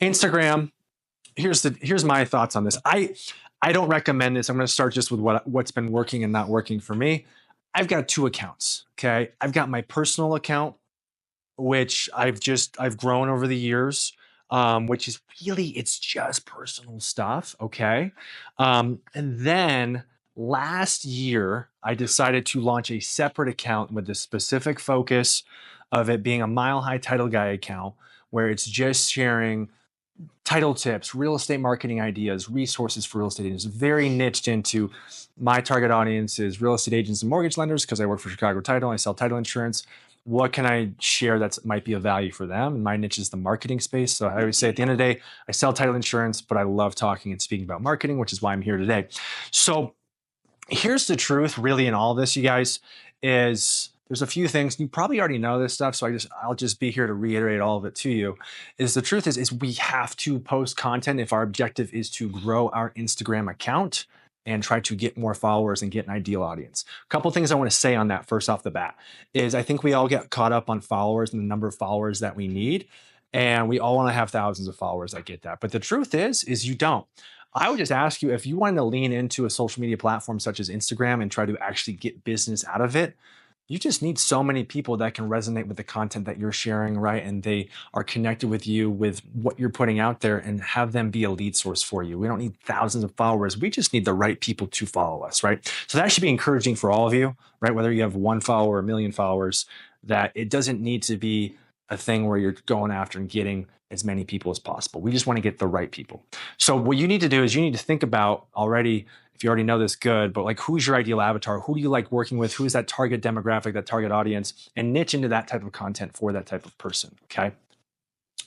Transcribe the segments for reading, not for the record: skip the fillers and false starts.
Instagram, here's my thoughts on this. I don't recommend this. I'm going to start just with what's been working and not working for me. I've got two accounts. Okay. I've got my personal account, which I've grown over the years, which is really, it's just personal stuff. Okay. And then last year, I decided to launch a separate account with the specific focus of it being a Mile High Title Guy account, where it's just sharing title tips, real estate marketing ideas, resources for real estate agents, very niched into my target audience is real estate agents and mortgage lenders because I work for Chicago Title. I sell title insurance. What can I share that might be of value for them? And my niche is the marketing space. So I always say at the end of the day, I sell title insurance, but I love talking and speaking about marketing, which is why I'm here today. So here's the truth really in all this, you guys, is there's a few things you probably already know this stuff, so I'll just be here to reiterate all of it to you. Is the truth is we have to post content if our objective is to grow our Instagram account and try to get more followers and get an ideal audience. A couple things I want to say on that first off the bat is I think we all get caught up on followers and the number of followers that we need, and we all want to have thousands of followers. I get that, but the truth is you don't. I would just ask you if you wanted to lean into a social media platform such as Instagram and try to actually get business out of it, you just need so many people that can resonate with the content that you're sharing, right? And they are connected with you with what you're putting out there and have them be a lead source for you. We don't need thousands of followers. We just need the right people to follow us, right? So that should be encouraging for all of you, right? Whether you have one follower or a million followers, that it doesn't need to be a thing where you're going after and getting as many people as possible. We just want to get the right people. So what you need to do is you need to think about already, if you already know this, good, but like who's your ideal avatar? Who do you like working with? Who is that target demographic, that target audience, and niche into that type of content for that type of person, okay?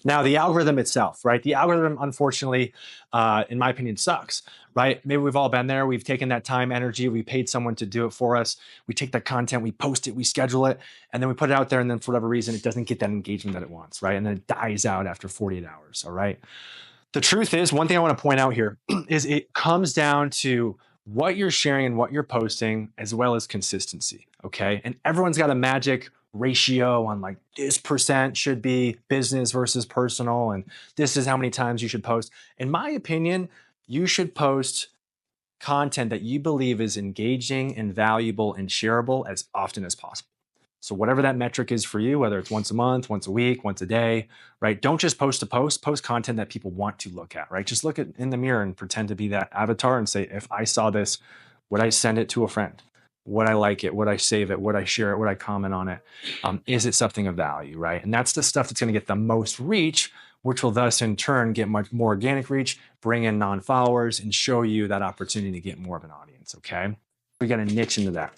Now, the algorithm itself, right? The algorithm, unfortunately, in my opinion, sucks, right? Maybe we've all been there. We've taken that time, energy, we paid someone to do it for us. We take that content, we post it, we schedule it, and then we put it out there, and then for whatever reason, it doesn't get that engagement that it wants, right? And then it dies out after 48 hours, all right? The truth is, one thing I want to point out here is it comes down to what you're sharing and what you're posting, as well as consistency, okay? And everyone's got a magic ratio on like this percent should be business versus personal, and this is how many times you should post. In my opinion, you should post content that you believe is engaging and valuable and shareable as often as possible. So whatever that metric is for you, whether it's once a month, once a week, once a day, right? Don't just post to post content that people want to look at, right? Just look at in the mirror and pretend to be that avatar and say, if I saw this, would I send it to a friend? Would I like it? Would I save it? Would I share it? Would I comment on it? Is it something of value, right? And that's the stuff that's going to get the most reach, which will thus in turn get much more organic reach, bring in non-followers, and show you that opportunity to get more of an audience, okay? We got to niche into that.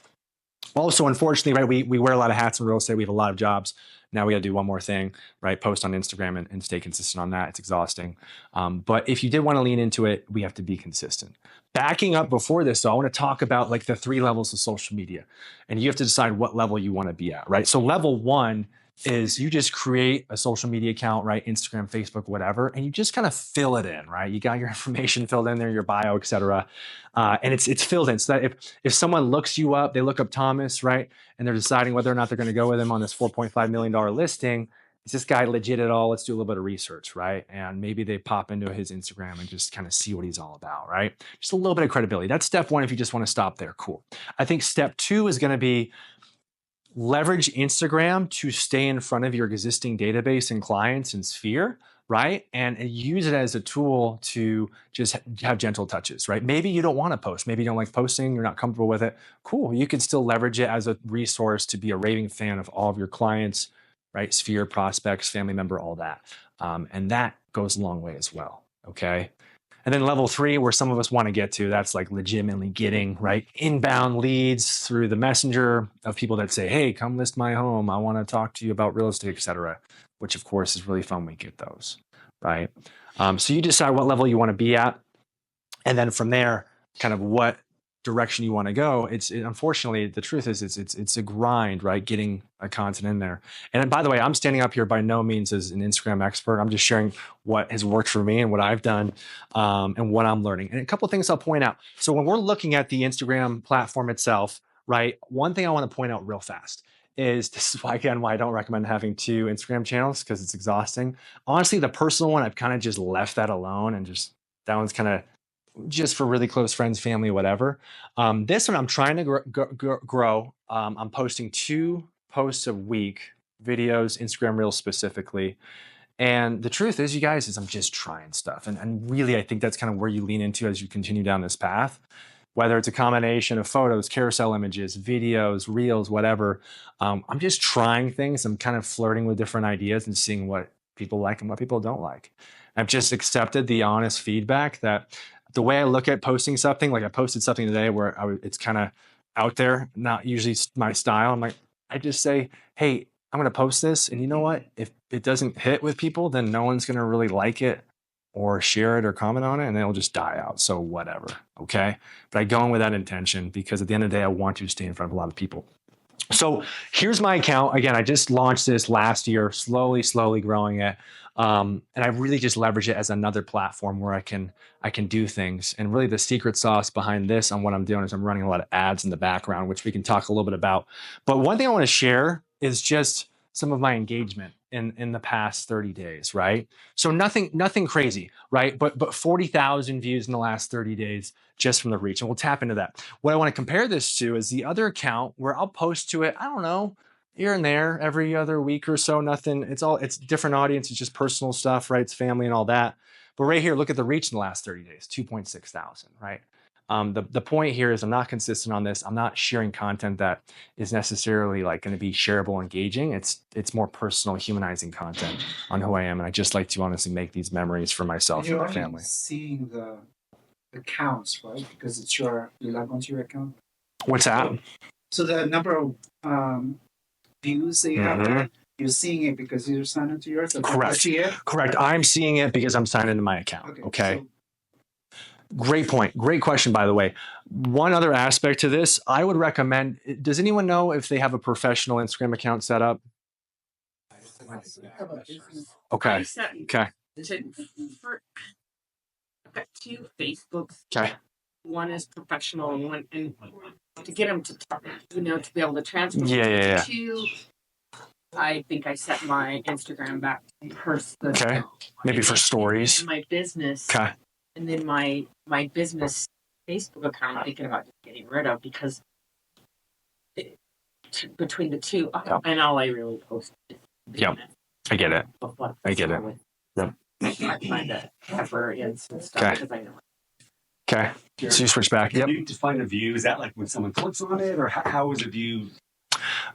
Also, unfortunately, right, we wear a lot of hats in real estate. We have a lot of jobs. Now we got to do one more thing, right? Post on Instagram and stay consistent on that. It's exhausting. But if you did want to lean into it, we have to be consistent. Backing up before this, though, I want to talk about like the 3 levels of social media. And you have to decide what level you want to be at, right? So level 1 is you just create a social media account, right? Instagram, Facebook, whatever, and you just kind of fill it in, right? You got your information filled in there, your bio, et cetera. And it's filled in so that if someone looks you up, they look up Thomas, right? And they're deciding whether or not they're going to go with him on this $4.5 million listing. Is this guy legit at all? Let's do a little bit of research, right? And maybe they pop into his Instagram and just kind of see what he's all about, right? Just a little bit of credibility. That's step 1 if you just want to stop there, cool. I think step 2 is going to be leverage Instagram to stay in front of your existing database and clients and sphere, right? And use it as a tool to just have gentle touches, right? Maybe you don't want to post. Maybe you don't like posting. You're not comfortable with it. Cool. You can still leverage it as a resource to be a raving fan of all of your clients, right? Sphere, prospects, family member, all that. And that goes a long way as well, okay? And then level 3, where some of us want to get to, that's like legitimately getting, right, inbound leads through the messenger of people that say, hey, come list my home. I want to talk to you about real estate, et cetera, which of course is really fun when we get those, right? So you decide what level you want to be at. And then from there, kind of what direction you want to go. Unfortunately, the truth is it's a grind, right? Getting a content in there. And by the way, I'm standing up here by no means as an Instagram expert. I'm just sharing what has worked for me and what I've done and what I'm learning. And a couple of things I'll point out. So when we're looking at the Instagram platform itself, right? One thing I want to point out real fast is this is why again why I don't recommend having two Instagram channels because it's exhausting. Honestly, the personal one I've kind of just left that alone and just that one's kind of just for really close friends, family, whatever. This one I'm trying to grow. I'm posting 2 posts a week, videos, Instagram Reels specifically. And the truth is, you guys, is I'm just trying stuff. And really, I think that's kind of where you lean into as you continue down this path. Whether it's a combination of photos, carousel images, videos, reels, whatever. I'm just trying things. I'm kind of flirting with different ideas and seeing what people like and what people don't like. I've just accepted the honest feedback that the way I look at posting something, like I posted something today where it's kind of out there, not usually my style. I'm like, I just say, hey, I'm going to post this. And you know what? If it doesn't hit with people, then no one's going to really like it or share it or comment on it and it'll just die out. So whatever. Okay. But I go in with that intention because at the end of the day, I want to stay in front of a lot of people. So here's my account. Again, I just launched this last year, slowly growing it. And I really just leverage it as another platform where I can do things. And really the secret sauce behind this on what I'm doing is I'm running a lot of ads in the background, which we can talk a little bit about. But one thing I want to share is just some of my engagement in the past 30 days, right? So nothing crazy, right? But 40,000 views in the last 30 days just from the reach. And we'll tap into that. What I want to compare this to is the other account where I'll post to it, I don't know, here and there every other week or so, nothing. It's different audience. It's just personal stuff, right? It's family and all that. But right here, look at the reach in the last 30 days, 2.6 thousand, right? The point here is I'm not consistent on this. I'm not sharing content that is necessarily like going to be shareable, engaging. It's more personal, humanizing content on who I am. And I just like to honestly make these memories for myself and my family. Seeing the accounts, right? Because it's you log onto your account. What's that? So the number of views that you have there, you're seeing it because you're signed into yours? Correct. Correct. I'm seeing it because I'm signed into my account. Okay. So, great point. Great question, by the way. One other aspect to this, I would recommend, does anyone know if they have a professional Instagram account set up? Okay. Okay. I've got 2 Facebooks. Okay. One is professional and one and to get them to to be able to transfer. Yeah. 2, I think I set my Instagram back to personal. Okay. Maybe for stories. And my business. Okay. And then my business Facebook account I'm thinking about just getting rid of because between the 2, and all I really post is I get it. I get it. Yep. I find that pepper and some stuff because I know it. Okay. So you switch back. Yep. Can you define a view? Is that like when someone clicks on it, or how is a view?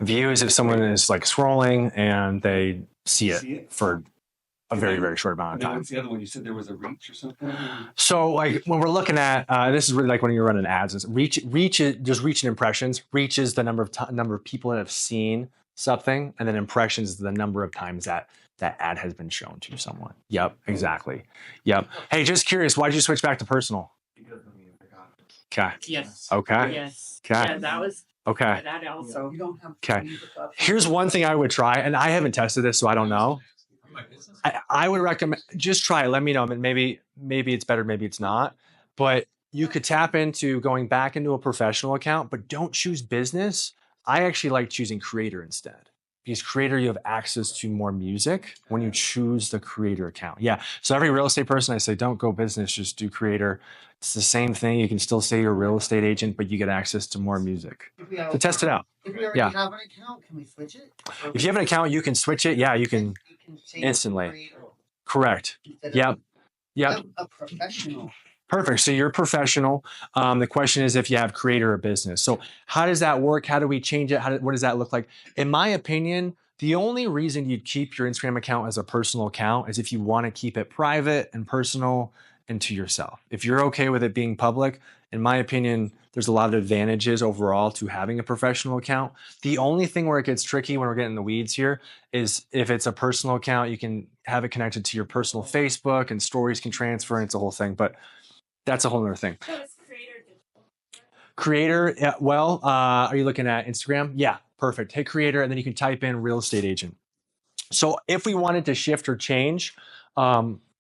View is if someone is like scrolling and they see it for a very, very short amount of time. What's the other one? You said there was a reach or something? So like when we're looking at, this is really like when you're running ads. Reach is just reach and impressions. Reach is the number of people that have seen something, and then impressions is the number of times that ad has been shown to someone. Yep, exactly. Yep. Hey, just curious, why did you switch back to personal? Okay. Yes. Okay. Yes. Okay. Yeah, that was. Okay. That also. Okay. Here's one thing I would try, and I haven't tested this, so I don't know. I would recommend just try it. Let me know. Maybe it's better, maybe it's not. But you could tap into going back into a professional account, but don't choose business. I actually like choosing creator instead. Because creator, you have access to more music when you choose the creator account. Yeah. So every real estate person, I say, don't go business, just do creator. It's the same thing. You can still say you're a real estate agent, but you get access to more music. So test it out. If we already have an account, can we switch it? If you have an account, you can switch it. Yeah, you can instantly. Correct. Yep. A professional. Perfect. So you're a professional. The question is if you have creator or business. So how does that work? How do we change it? What does that look like? In my opinion, the only reason you'd keep your Instagram account as a personal account is if you want to keep it private and personal and to yourself. If you're okay with it being public, in my opinion, there's a lot of advantages overall to having a professional account. The only thing where it gets tricky when we're getting in the weeds here is if it's a personal account, you can have it connected to your personal Facebook and stories can transfer and it's a whole thing. But that's a whole other thing. So it's Creator, yeah, well, are you looking at Instagram? Yeah, perfect. Hey, creator, and then you can type in real estate agent. So if we wanted to shift or change,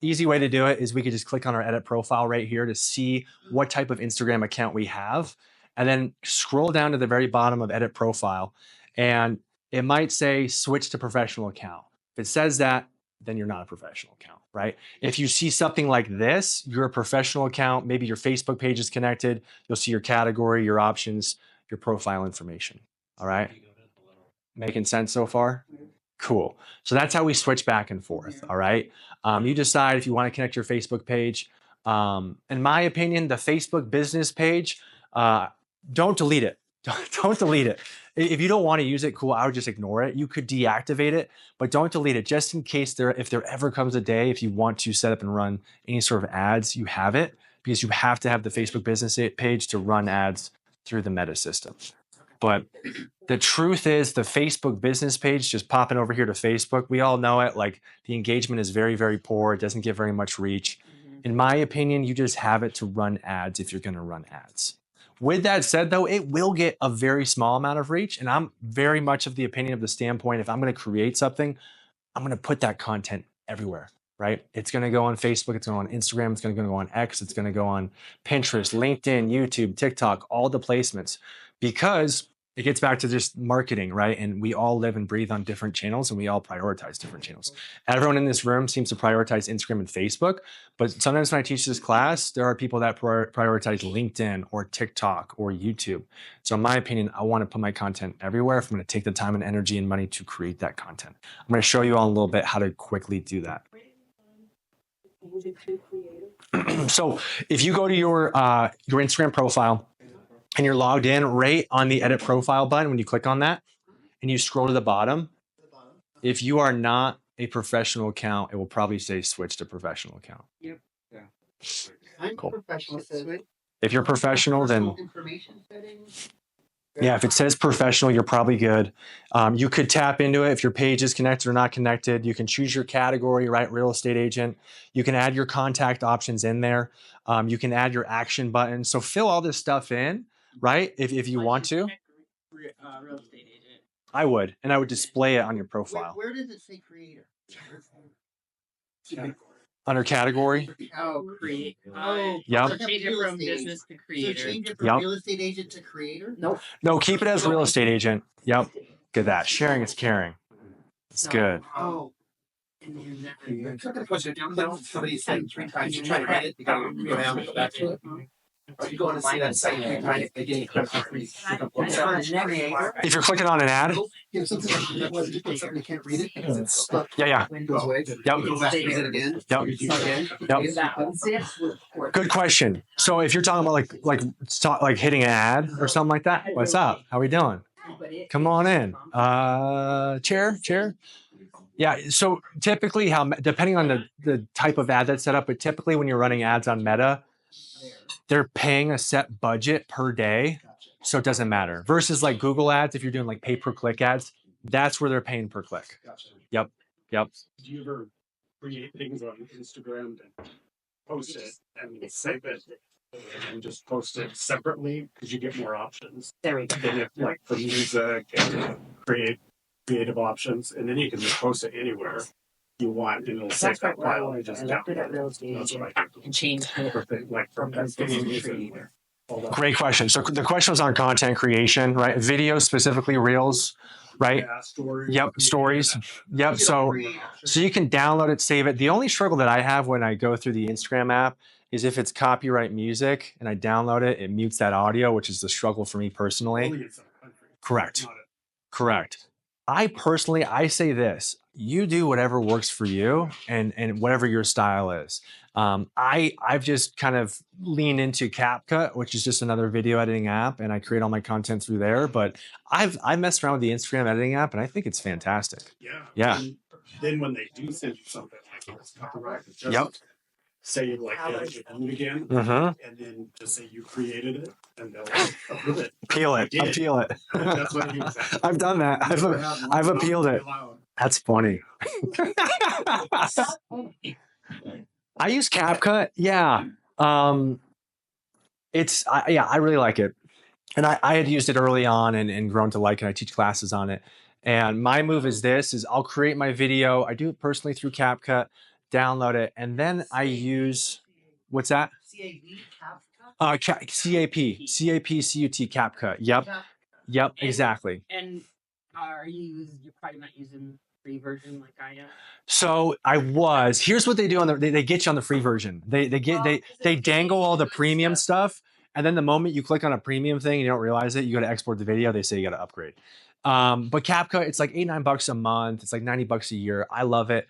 easy way to do it is we could just click on our edit profile right here to see what type of Instagram account we have, and then scroll down to the very bottom of edit profile. And it might say switch to professional account. If it says that, then you're not a professional account, right? If you see something like this, you're a professional account. Maybe your Facebook page is connected. You'll see your category, your options, your profile information. All right. Making sense so far? Cool. So that's how we switch back and forth. All right. You decide if you want to connect your Facebook page. In my opinion, the Facebook business page, don't delete it. Don't delete it. If you don't want to use it, cool. I would just ignore it. You could deactivate it, but don't delete it just in case if there ever comes a day, if you want to set up and run any sort of ads, you have it, because you have to have the Facebook business page to run ads through the Meta system. But the truth is, the Facebook business page, just popping over here to Facebook, we all know it. Like, the engagement is very, very poor. It doesn't get very much reach. In my opinion, you just have it to run ads if you're going to run ads. With that said, though, it will get a very small amount of reach. And I'm very much of the opinion of the standpoint, if I'm going to create something, I'm going to put that content everywhere, right? It's going to go on Facebook. It's going to go on Instagram. It's going to go on X. It's going to go on Pinterest, LinkedIn, YouTube, TikTok, all the placements, because it gets back to just marketing, right? And we all live and breathe on different channels, and we all prioritize different channels. Everyone in this room seems to prioritize Instagram and Facebook, but sometimes when I teach this class, there are people that prioritize LinkedIn or TikTok or YouTube. So in my opinion, I want to put my content everywhere if I'm going to take the time and energy and money to create that content. I'm going to show you all a little bit how to quickly do that. So if you go to your Instagram profile, and you're logged in, right on the edit profile button, when you click on that and you scroll to the bottom, if you are not a professional account, it will probably say switch to professional account. Yep. Yeah. I'm Cool. professional. If you're professional, then Information settings. yeah, if it says professional, you're probably good. You could tap into it if your page is connected or not connected. You can choose your category, right? Real estate agent. You can add your contact options in there. You can add your action button. So fill all this stuff in, right? If you want to. Real estate agent. I would, and I would display it on your profile. Where does it say creator? Under category. Oh, create. Yep. So change it from business to So creator. change it from Yep. real estate agent to creator? Nope. No, keep it as real estate agent. Yep. Look at that. Sharing is caring. It's good. Oh. And then that- You're trying to push it down. Somebody said 3 times. You try to read it. You gotta go down and go back to it. Or you go and see that site 3 times. They get credit for free. If you're clicking on an ad, Give something that was just put something you can't read it because it's stuck. yeah. Goes away. Yep. Go back and read it again. Yep. Again. Yep. That. Good question. So if you're talking about like hitting an ad or something like that, what's up? How we doing? Come on in. Chair. Yeah. So typically, depending on the type of ad that's set up, but typically when you're running ads on Meta, they're paying a set budget per day, so it doesn't matter. Versus like Google ads, if you're doing like pay-per-click ads, that's where they're paying per click. Gotcha. Yep. Do you ever create things on Instagram and post it and save it and just post it separately because you get more options? There we go. Than if like for music and creative options, and then you can just post it anywhere you want and it'll save that file and just left it download at real estate That's agent what I do. and changed it For things like from from business to creator. Great question. So the question was on content creation, right? Video, specifically Reels, right? Yeah, stories. Yep, stories. Yep. So you can download it, save it. The only struggle that I have when I go through the Instagram app is if it's copyright music and I download it, it mutes that audio, which is the struggle for me personally. Only in some countries. Correct. Not Correct. I say this: you do whatever works for you and whatever your style is. I've just kind of leaned into CapCut, which is just another video editing app, and I create all my content through there. But I messed around with the Instagram editing app, and I think it's fantastic. Yeah. And then when they do send you something like it's copyrighted, just Yep. say like edit it again, Mm-hmm. and then just say you created it, and they'll approve it. Appeal it. did. Appeal it. That's what he was saying. I've done that. I've appealed it. That's funny. I use CapCut. Yeah. I really like it. And I had used it early on and grown to like it. I teach classes on it. And my move is I'll create my video. I do it personally through CapCut, download it, and then I use, what's that? CAP, CUT, CapCut. Yep. Exactly. And you're probably not using the free version like I am. So I was. Here's what they do on they get you on the free version. They dangle all the premium stuff, and then the moment you click on a premium thing and you don't realize it, you got to export the video. They say you got to upgrade. But CapCut, it's like $8-9 a month. It's like $90 a year. I love it.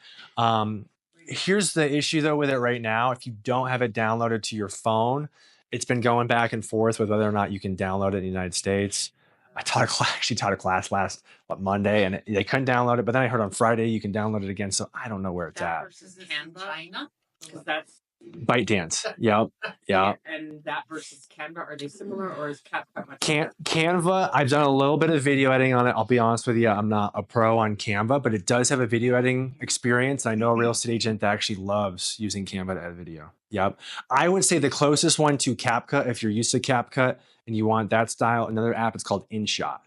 Here's the issue though with it right now. If you don't have it downloaded to your phone, it's been going back and forth with whether or not you can download it in the United States. I actually taught a class last Monday, and they couldn't download it. But then I heard on Friday you can download it again. So I don't know where it's That at. versus Canva, China, because that's ByteDance. Yep. Yeah. And that versus Canva, are they similar, or is CapCut much? Canva, I've done a little bit of video editing on it. I'll be honest with you, I'm not a pro on Canva, but it does have a video editing experience. I know a real estate agent that actually loves using Canva to edit video. Yep. I would say the closest one to CapCut, if you're used to CapCut and you want that style, another app, it's called InShot.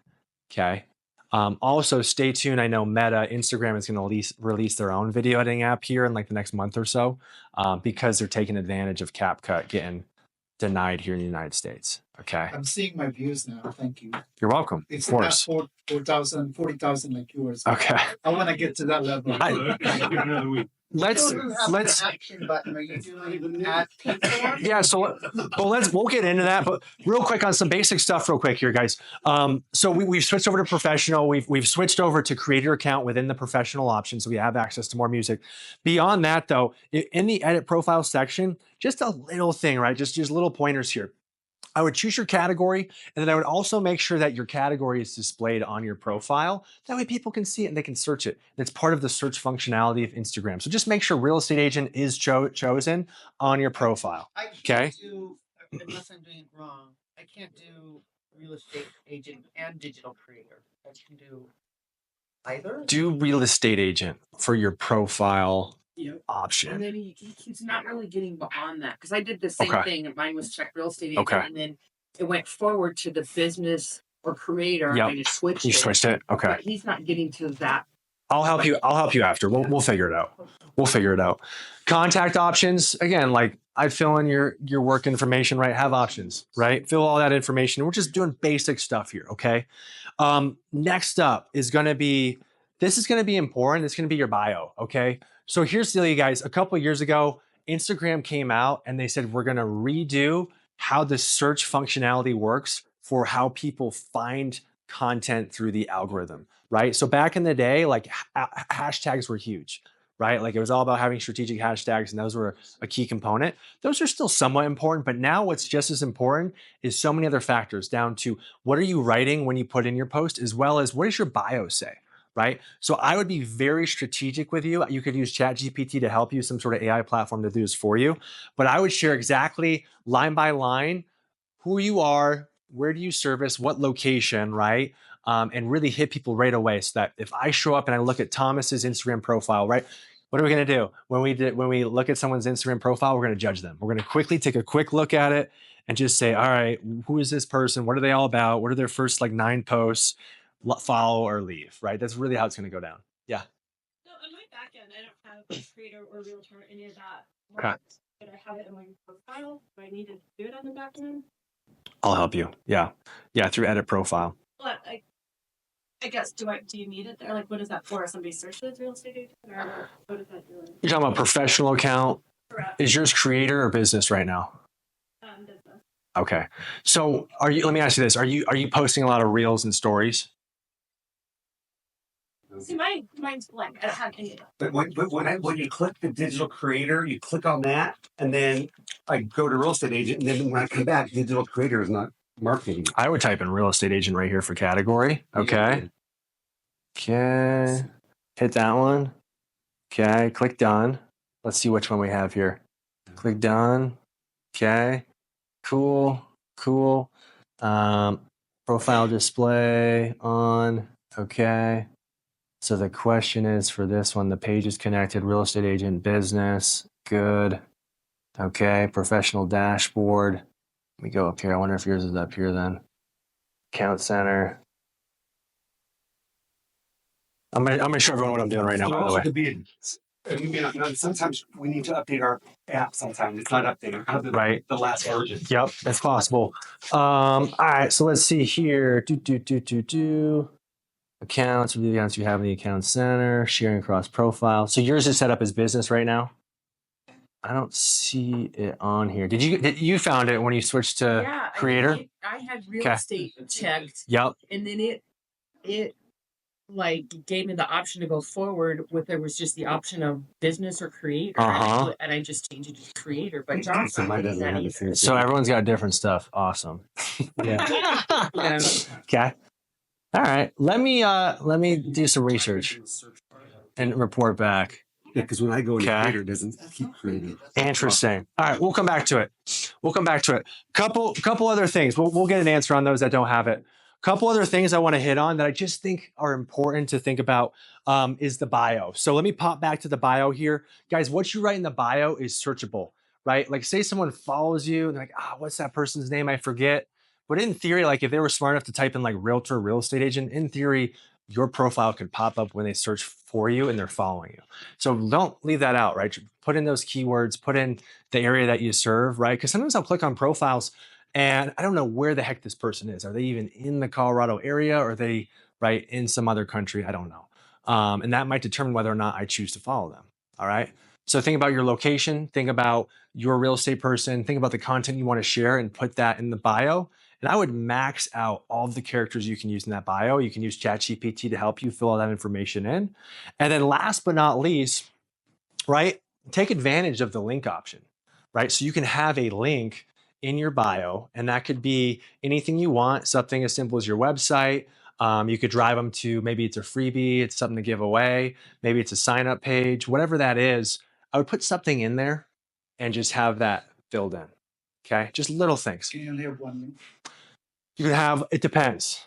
Okay. Also, stay tuned. I know Meta, Instagram is going to release their own video editing app here in like the next month or so, because they're taking advantage of CapCut getting denied here in the United States. Okay. I'm seeing my views now. Thank you. You're welcome. It's Of course. 4,000, 40,000 like yours. Okay. I want to get to that level. Another week. Let's action button. Are you doing add people? yeah. So we'll get into that, but real quick on some basic stuff, real quick here, guys. So we've switched over to professional. We've switched over to creator account within the professional option, so we have access to more music. Beyond that, though, in the edit profile section, just a little thing, right? Just little pointers here. I would choose your category, and then I would also make sure that your category is displayed on your profile. That way people can see it and they can search it. And it's part of the search functionality of Instagram. So just make sure real estate agent is chosen on your profile. I Okay. can't do, unless I'm doing it wrong, I can't do real estate agent and digital creator. I can do either. Do real estate agent for your profile Yep. option. And then he's not really getting beyond that, because I did the same thing, and mine was check real estate agent, Okay. and then it went forward to the business or creator, Yep. and it switched. You switched it. Okay. But he's not getting to that. I'll help you after. We'll figure it out. We'll figure it out. Contact options, again, like I fill in your work information, right? Have options, right? Fill all that information. We're just doing basic stuff here, okay? Next up is going to be, this is going to be important. It's going to be your bio, okay? So here's the deal, you guys. A couple of years ago, Instagram came out and they said, we're going to redo how the search functionality works for how people find content through the algorithm, right? So back in the day, like hashtags were huge, right? Like it was all about having strategic hashtags, and those were a key component. Those are still somewhat important, but now what's just as important is so many other factors, down to what are you writing when you put in your post, as well as what does your bio say, right? So I would be very strategic with you. You could use ChatGPT to help you, some sort of AI platform to do this for you, but I would share exactly line by line who you are, where do you service, what location, right? And really hit people right away, so that if I show up and I look at Thomas's Instagram profile, right? What are we going to do when we look at someone's Instagram profile? We're going to judge them. We're going to quickly take a quick look at it and just say, all right, who is this person? What are they all about? What are their first like 9 posts? Follow or leave, right? That's really how it's going to go down. Yeah. No, on my back end, I don't have a creator or realtor or any of that. Okay. But I have it in my profile. Do I need to do it on the back end? I'll help you. Yeah. Yeah. Through edit profile. But I guess do you need it there? Like, what is that for? Somebody searches real estate agent, or what is that doing? You're talking about professional account. Correct. Is yours creator or business right now? Business. Okay. So let me ask you this. Are you posting a lot of reels and stories? See, mine's blank. I don't have any of that. But when you click the digital creator, you click on that, and then I go to real estate agent, and then when I come back, digital creator is not marketing. I would type in real estate agent right here for category. Okay. Okay. Hit that one. Okay. Click done. Let's see which one we have here. Click done. Okay. Cool. Cool. Profile display on. Okay. So the question is for this one, the page is connected, real estate agent, business. Good. Okay. Professional dashboard. Let me go up here. I wonder if yours is up here then. Account center. I'm gonna show everyone what I'm doing right now, by the way. Sometimes we need to update our app. Sometimes it's not updated. Right. The last version. Yep, that's possible. All right, so let's see here. Accounts, the accounts you have in the account center, sharing across profile. So yours is set up as business right now? I don't see it on here. Did you found it when you switched to Yeah, creator? I had real Okay. estate checked, Yep. and then it like gave me the option to go forward with there was just the option of business or creator, and I just changed it to creator. But John's So not mine getting doesn't that have the either. same. So everyone's got different stuff. Awesome. Yeah. Yeah. Okay. All right. Let me do some research and report back. Yeah, because when I go into Okay. creator, it doesn't keep creating. Interesting. All right, we'll come back to it. Couple other things. We'll get an answer on those that don't have it. Couple other things I want to hit on that I just think are important to think about is the bio. So let me pop back to the bio here, guys. What you write in the bio is searchable, right? Like, say someone follows you and they're like, what's that person's name? I forget. But in theory, like if they were smart enough to type in like realtor, real estate agent, in theory, your profile could pop up when they search for you and they're following you. So don't leave that out, right? Put in those keywords, put in the area that you serve, right? Because sometimes I'll click on profiles and I don't know where the heck this person is. Are they even in the Colorado area or are they right in some other country? I don't know. And that might determine whether or not I choose to follow them. All right. So think about your location, think about your real estate person, think about the content you want to share and put that in the bio. And I would max out all of the characters you can use in that bio. You can use ChatGPT to help you fill all that information in. And then last but not least, right, take advantage of the link option, right? So you can have a link in your bio, and that could be anything you want, something as simple as your website. You could drive them to maybe it's a freebie, it's something to give away, maybe it's a sign up page, whatever that is. I would put something in there and just have that filled in. Okay, just little things. Can you only have one link? You can have, it depends.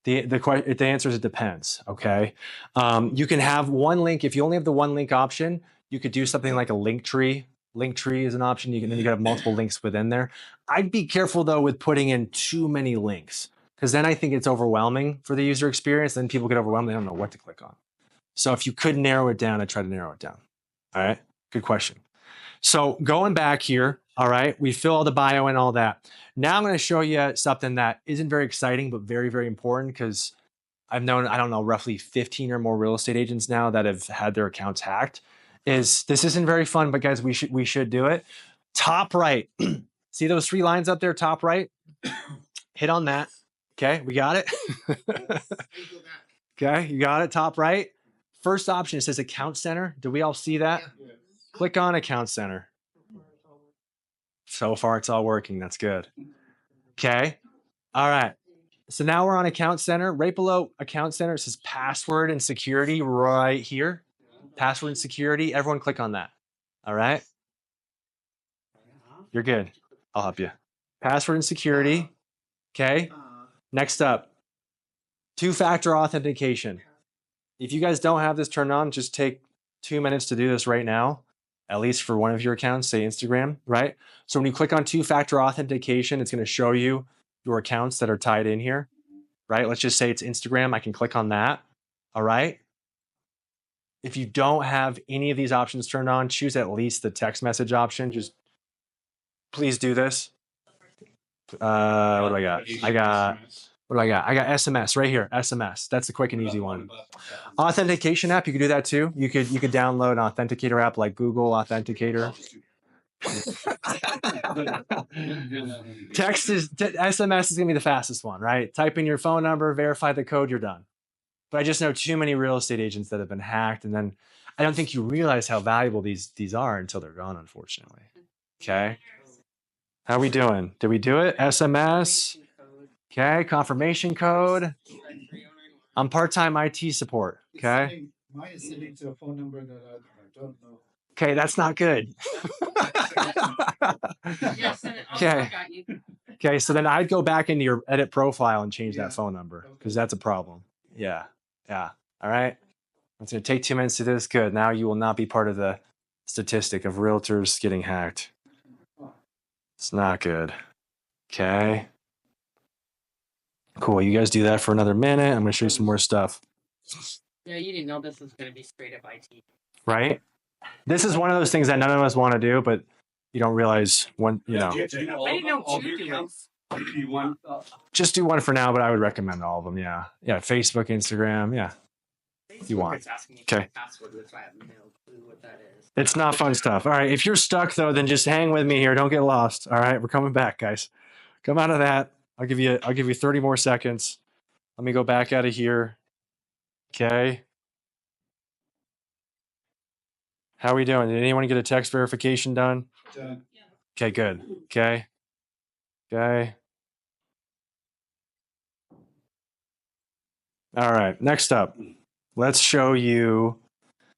The answer is it depends. Okay. You can have one link. If you only have the one link option, you could do something like a link tree. Link tree is an option. Then you can have multiple links within there. I'd be careful though with putting in too many links because then I think it's overwhelming for the user experience. Then people get overwhelmed. They don't know what to click on. So if you could narrow it down, I'd try to narrow it down. All right. Good question. So going back here, all right, we fill all the bio and all that. Now I'm going to show you something that isn't very exciting, but very, very important because I've known, I don't know, roughly 15 or more real estate agents now that have had their accounts hacked. This isn't very fun, but guys, we should do it. Top right, see those three lines up there, top right? Hit on that. Okay, we got it. Okay, you got it, top right. First option, it says account center. Do we all see that? Yeah. Click on account center. So far, it's all working. That's good. Okay. All right. So now we're on account center. Right below account center, it says password and security right here. Password and security. Everyone click on that. All right. You're good. I'll help you. Password and security. Okay. Next up, two-factor authentication. If you guys don't have this turned on, just take 2 minutes to do this right now, at least for one of your accounts, say Instagram, right? So when you click on two-factor authentication, it's going to show you your accounts that are tied in here, right? Let's just say it's Instagram. I can click on that. All right. If you don't have any of these options turned on, choose at least the text message option. Just please do this. What do I got? What do I got? I got SMS right here. SMS. That's the quick and easy one. Authentication app, you could do that too. You could download an authenticator app like Google Authenticator. SMS is gonna be the fastest one, right? Type in your phone number, verify the code, you're done. But I just know too many real estate agents that have been hacked, and then I don't think you realize how valuable these are until they're gone, unfortunately. Okay. How are we doing? Did we do it? SMS. Okay, confirmation code. I'm part-time IT support. Okay. Mine is sending to a phone number that I don't know. Okay, that's not good. Yes, Okay. Okay, so then I'd go back into your edit profile and change that phone number because that's a problem. Yeah. Yeah. All right. It's going to take 2 minutes to do this. Good. Now you will not be part of the statistic of realtors getting hacked. It's not good. Okay. Cool. You guys do that for another minute. I'm going to show you some more stuff. Yeah, you didn't know this was going to be straight up IT. Right? This is one of those things that none of us want to do, but you don't realize when, you know. I didn't know what you do. You want Just do one for now, but I would recommend all of them. Yeah. Yeah. Facebook, Instagram. Yeah. If you want. It's asking me Okay. for password, which I have no clue what that is. It's not fun stuff. All right. If you're stuck though, then just hang with me here. Don't get lost. All right. We're coming back, guys. Come out of that. I'll give you 30 more seconds. Let me go back out of here. Okay. How are we doing? Did anyone get a text verification done? Done. Okay, good. Okay. Okay. All right. Next up, let's show you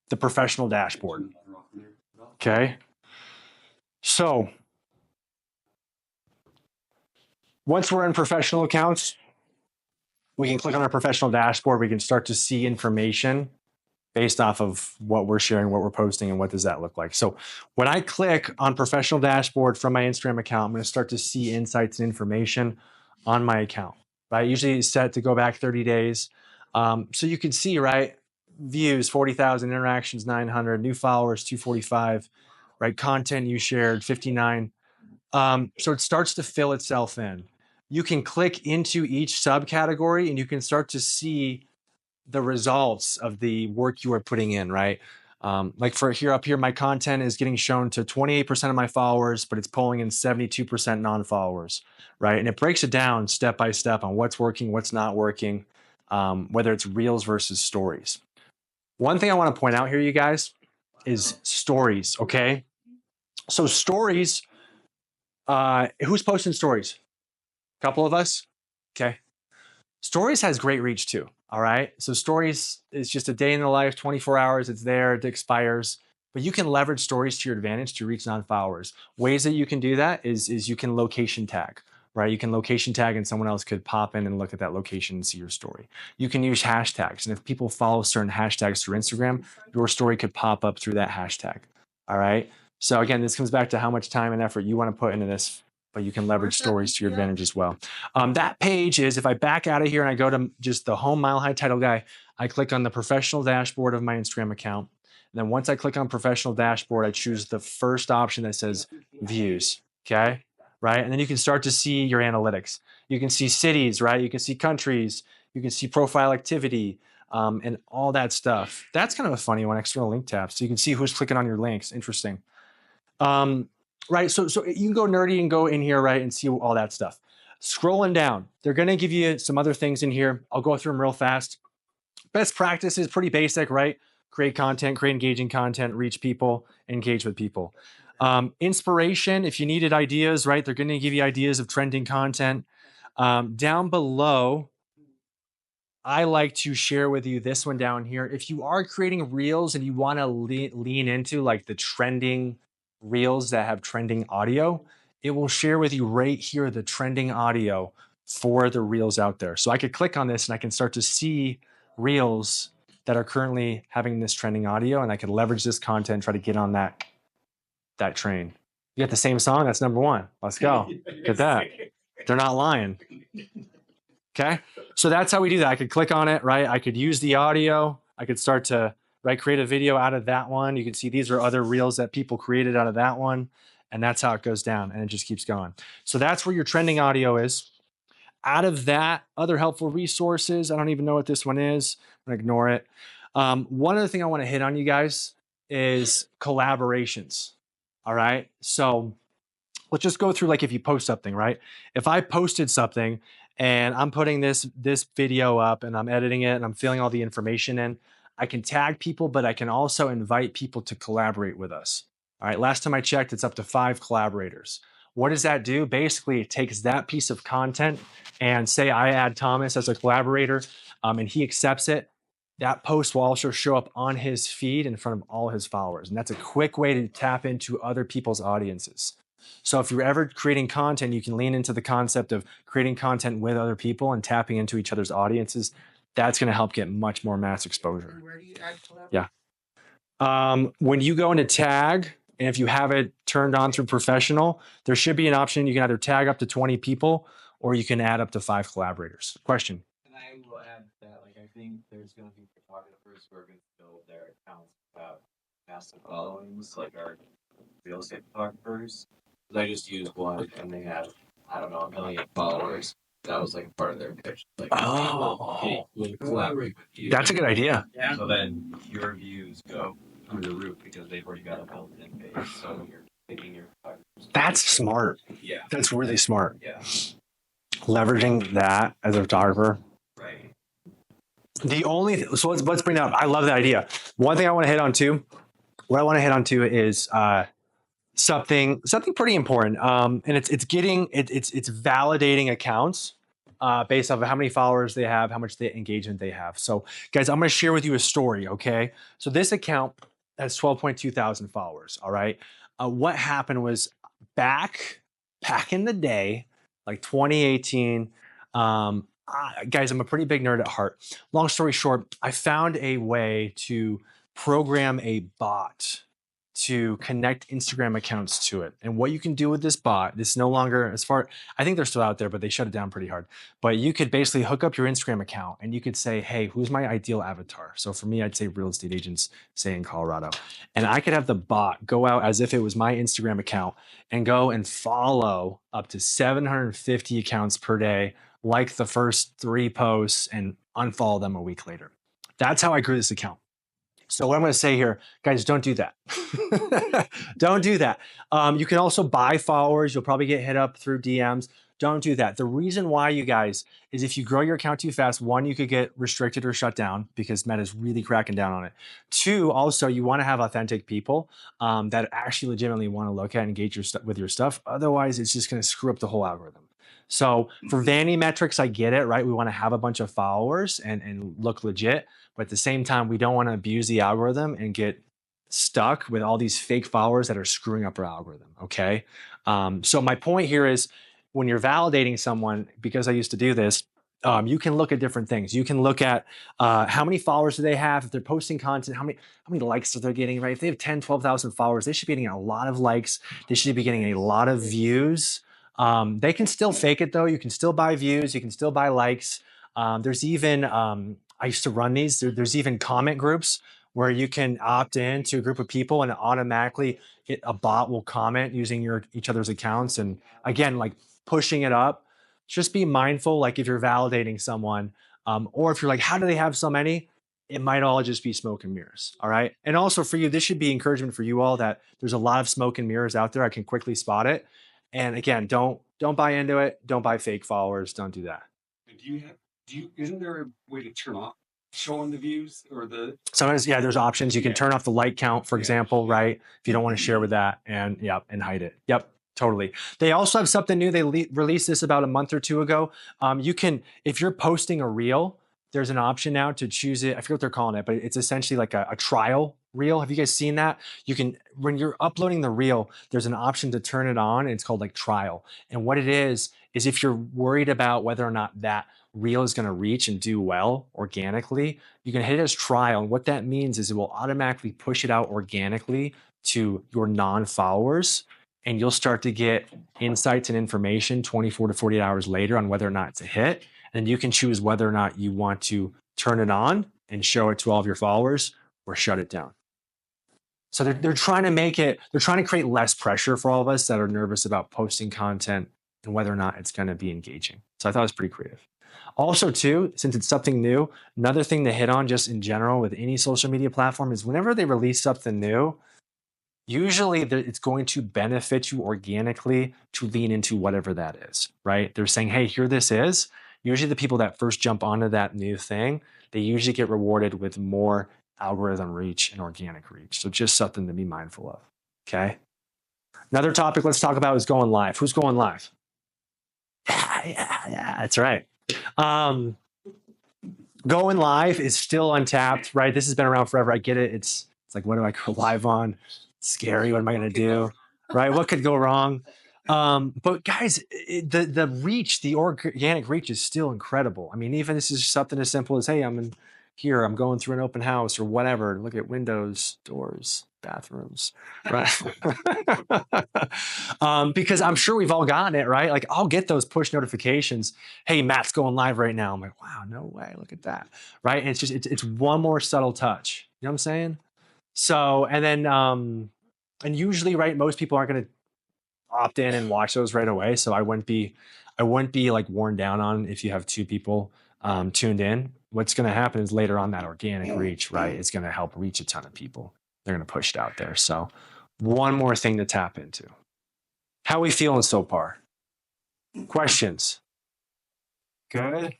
the professional dashboard. Okay. So once we're in professional accounts, we can click on our professional dashboard. We can start to see information based off of what we're sharing, what we're posting, and what does that look like. So when I click on professional dashboard from my Instagram account, I'm going to start to see insights and information on my account. Right? Usually it's set to go back 30 days. So you can see, right? Views, 40,000, interactions, 900, new followers, 245, right? Content you shared, 59. So it starts to fill itself in. You can click into each subcategory and you can start to see the results of the work you are putting in, right? Like for here up here, my content is getting shown to 28% of my followers, but it's pulling in 72% non-followers, right? And it breaks it down step by step on what's working, what's not working, whether it's reels versus stories. One thing I want to point out here, you guys, is stories, okay? So stories, who's posting stories? A couple of us? Okay. Stories has great reach too. All right. So stories is just a day in the life, 24 hours. It's there. It expires. But you can leverage stories to your advantage to reach non-followers. Ways that you can do that is you can location tag, right? You can location tag and someone else could pop in and look at that location and see your story. You can use hashtags. And if people follow certain hashtags through Instagram, your story could pop up through that hashtag. All right. So again, this comes back to how much time and effort you want to put into this, but you can leverage stories to your advantage as well. That page is, if I back out of here and I go to just the home Mile High Title Guy, I click on the professional dashboard of my Instagram account. And then once I click on professional dashboard, I choose the first option that says views. Okay. Right. And then you can start to see your analytics. You can see cities, right? You can see countries. You can see profile activity and all that stuff. That's kind of a funny one, external link tabs. So you can see who's clicking on your links. Interesting. Right. So you can go nerdy and go in here, right, and see all that stuff. Scrolling down, they're going to give you some other things in here. I'll go through them real fast. Best practice is pretty basic, right? Create content, create engaging content, reach people, engage with people. Inspiration, if you needed ideas, right, they're going to give you ideas of trending content. Down below, I like to share with you this one down here. If you are creating reels and you want to lean into like the trending reels that have trending audio, it will share with you right here the trending audio for the reels out there. So I could click on this and I can start to see reels that are currently having this trending audio, and I can leverage this content, try to get on that train. You got the same song? That's number one. Let's go. Get that. They're not lying. Okay. So that's how we do that. I could click on it, right? I could use the audio. I could start to, right, create a video out of that one. You can see these are other reels that people created out of that one. And that's how it goes down, and it just keeps going. So that's where your trending audio is. Out of that, other helpful resources. I don't even know what this one is. I'm going to ignore it. One other thing I want to hit on, you guys, is collaborations. All right. So let's just go through, like, if you post something, right? If I posted something and I'm putting this video up and I'm editing it and I'm filling all the information in, I can tag people, but I can also invite people to collaborate with us. All right. Last time I checked, it's up to 5 collaborators. What does that do? Basically, it takes that piece of content and say I add Thomas as a collaborator and he accepts it. That post will also show up on his feed in front of all his followers. And that's a quick way to tap into other people's audiences. So if you're ever creating content, you can lean into the concept of creating content with other people and tapping into each other's audiences. That's going to help get much more mass exposure. Where do you add collab? Yeah. When you go into tag, and if you have it turned on through professional, there should be an option. You can either tag up to 20 people or you can add up to 5 collaborators. Question? And I will add that, like, I think there's going to be photographers who are going to build their accounts without massive followings, like our real estate photographers. I just used one and they had I don't know, 1 million followers. That was like part of their pitch. Like, we'll collaborate with you. That's a good idea. Yeah. So then your views go through the roof because they've already got a built-in base. So you're taking your. That's smart. Yeah. That's really smart. Yeah. Leveraging that as a photographer. Right. So let's bring that up. I love that idea. One thing I want to hit on too. What I want to hit on too is something pretty important. And it's validating accounts based off of how many followers they have, how much engagement they have. So guys, I'm going to share with you a story. Okay. So this account has 12.2 thousand followers. All right. What happened was back in the day, like 2018, guys, I'm a pretty big nerd at heart. Long story short, I found a way to program a bot to connect Instagram accounts to it. And what you can do with this bot, this no longer, I think they're still out there, but they shut it down pretty hard. But you could basically hook up your Instagram account and you could say, hey, who's my ideal avatar? So for me, I'd say real estate agents, say in Colorado. And I could have the bot go out as if it was my Instagram account and go and follow up to 750 accounts per day, like the first 3 posts and unfollow them a week later. That's how I grew this account. So what I'm going to say here, guys, don't do that. Don't do that. You can also buy followers. You'll probably get hit up through DMs. Don't do that. The reason why, you guys, is if you grow your account too fast, 1, you could get restricted or shut down because Meta's really cracking down on it. 2, also, you want to have authentic people that actually legitimately want to look at and engage with your stuff. Otherwise, it's just going to screw up the whole algorithm. So for vanity metrics, I get it, right? We want to have a bunch of followers and look legit. But at the same time, we don't want to abuse the algorithm and get stuck with all these fake followers that are screwing up our algorithm, okay? So my point here is when you're validating someone, because I used to do this, you can look at different things. You can look at how many followers do they have, if they're posting content, how many likes are they getting, right? If they have 10, 12,000 followers, they should be getting a lot of likes. They should be getting a lot of views. They can still fake it though. You can still buy views. You can still buy likes. There's even, I used to run these. There's even comment groups where you can opt in to a group of people and automatically a bot will comment using each other's accounts. And again, like pushing it up, just be mindful. Like if you're validating someone or if you're like, how do they have so many? It might all just be smoke and mirrors. All right. And also for you, this should be encouragement for you all that there's a lot of smoke and mirrors out there. I can quickly spot it. And again, don't buy into it. Don't buy fake followers. Don't do that. Isn't there a way to turn off showing the views or the? Sometimes, yeah, there's options. You can turn off the like count, for example, right? If you don't want to share with that and hide it. Yep, totally. They also have something new. They released this about a month or 2 ago. You can, if you're posting a reel, there's an option now to choose it. I forget what they're calling it, but it's essentially like a trial reel. Have you guys seen that? You can, when you're uploading the reel, there's an option to turn it on and it's called like trial. And what it is if you're worried about whether or not that reel is going to reach and do well organically, you can hit it as trial. And what that means is it will automatically push it out organically to your non-followers. And you'll start to get insights and information 24 to 48 hours later on whether or not it's a hit. And you can choose whether or not you want to turn it on and show it to all of your followers or shut it down. So they're trying to create less pressure for all of us that are nervous about posting content and whether or not it's going to be engaging. So I thought it was pretty creative. Also too, since it's something new, another thing to hit on just in general with any social media platform is whenever they release something new, usually it's going to benefit you organically to lean into whatever that is, right? They're saying, hey, here this is. Usually the people that first jump onto that new thing, they usually get rewarded with more algorithm reach and organic reach. So just something to be mindful of, okay? Another topic let's talk about is going live. Who's going live? Yeah, that's right. Going live is still untapped, right? This has been around forever. I get it. It's like, what do I go live on? It's scary. What am I going to do? Right? What could go wrong? But guys, the reach, the organic reach is still incredible. I mean, even this is something as simple as, hey, I'm going through an open house or whatever. Look at windows, doors, bathrooms, right? Because I'm sure we've all gotten it, right? Like I'll get those push notifications. Hey, Matt's going live right now. I'm like, wow, no way. Look at that. Right. And it's one more subtle touch. You know what I'm saying? So, and then, and usually, right, most people aren't going to opt in and watch those right away. So I wouldn't be like worn down on if you have 2 people tuned in. What's going to happen is later on that organic reach, right? It's going to help reach a ton of people. They're going to push it out there. So one more thing to tap into. How are we feeling so far? Questions? Good.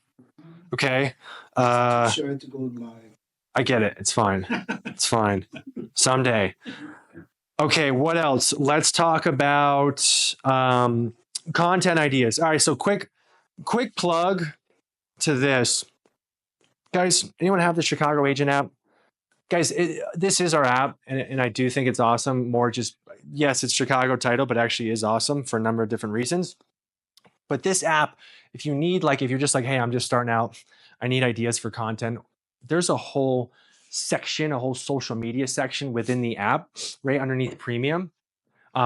Okay. Sure to go live. I get it. It's fine. It's fine. Someday. Okay, what else? Let's talk about content ideas. All right, so quick plug to this. Guys, anyone have the Chicago Agent app? Guys, this is our app, and I do think it's awesome. More just, yes, it's Chicago title, but actually is awesome for a number of different reasons. But this app, if you're just like, hey, I'm just starting out, I need ideas for content, there's a whole section, a whole social media section within the app, right underneath premium.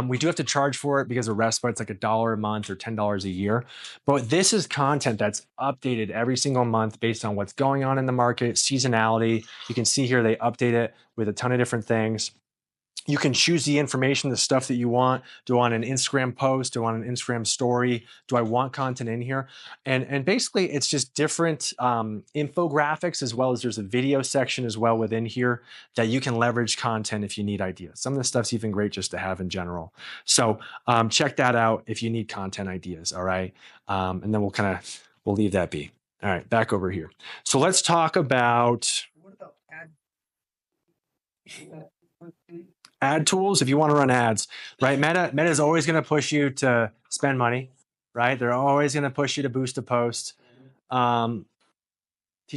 We do have to charge for it because of RESPA. It's like $1 a month or $10 a year. But this is content that's updated every single month based on what's going on in the market, seasonality. You can see here they update it with a ton of different things. You can choose the information, the stuff that you want. Do I want an Instagram post? Do I want an Instagram story? Do I want content in here? And basically, it's just different infographics, as well as there's a video section as well within here that you can leverage content if you need ideas. Some of the stuff's even great just to have in general. So check that out if you need content ideas, all right? And then we'll leave that be. All right, back over here. So let's talk about What about ad tools. If you want to run ads, right? Meta is always going to push you to spend money, right? They're always going to push you to boost a post. Teach a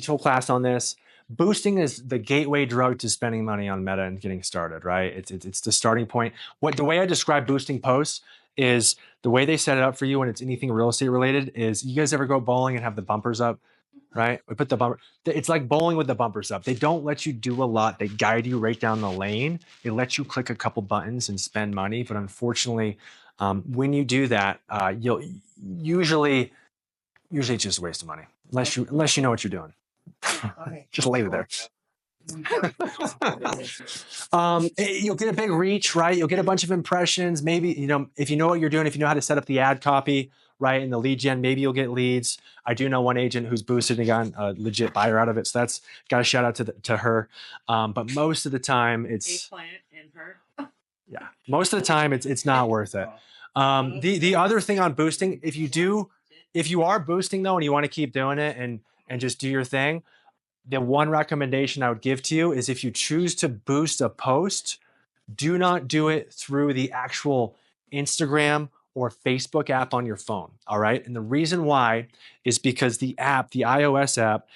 whole class on this. Boosting is the gateway drug to spending money on Meta and getting started, right? It's the starting point. The way I describe boosting posts is the way they set it up for you when it's anything real estate related is, you guys ever go bowling and have the bumpers up? Right? We put the bumper. It's like bowling with the bumpers up. They don't let you do a lot. They guide you right down the lane. They let you click a couple buttons and spend money. But unfortunately, when you do that, you'll usually it's just a waste of money unless you know what you're doing. Just leave it there. You'll get a big reach, right? You'll get a bunch of impressions. Maybe, if you know what you're doing, if you know how to set up the ad copy, right, and the lead gen, maybe you'll get leads. I do know one agent who's boosted and gotten a legit buyer out of it. So that's got a shout out to her. But most of the time it's client and her. Yeah, most of the time it's not worth it. The other thing on boosting, if you are boosting though, and you want to keep doing it and just do your thing, the one recommendation I would give to you is, if you choose to boost a post, do not do it through the actual Instagram or Facebook app on your phone. All right. And the reason why is because the iOS app,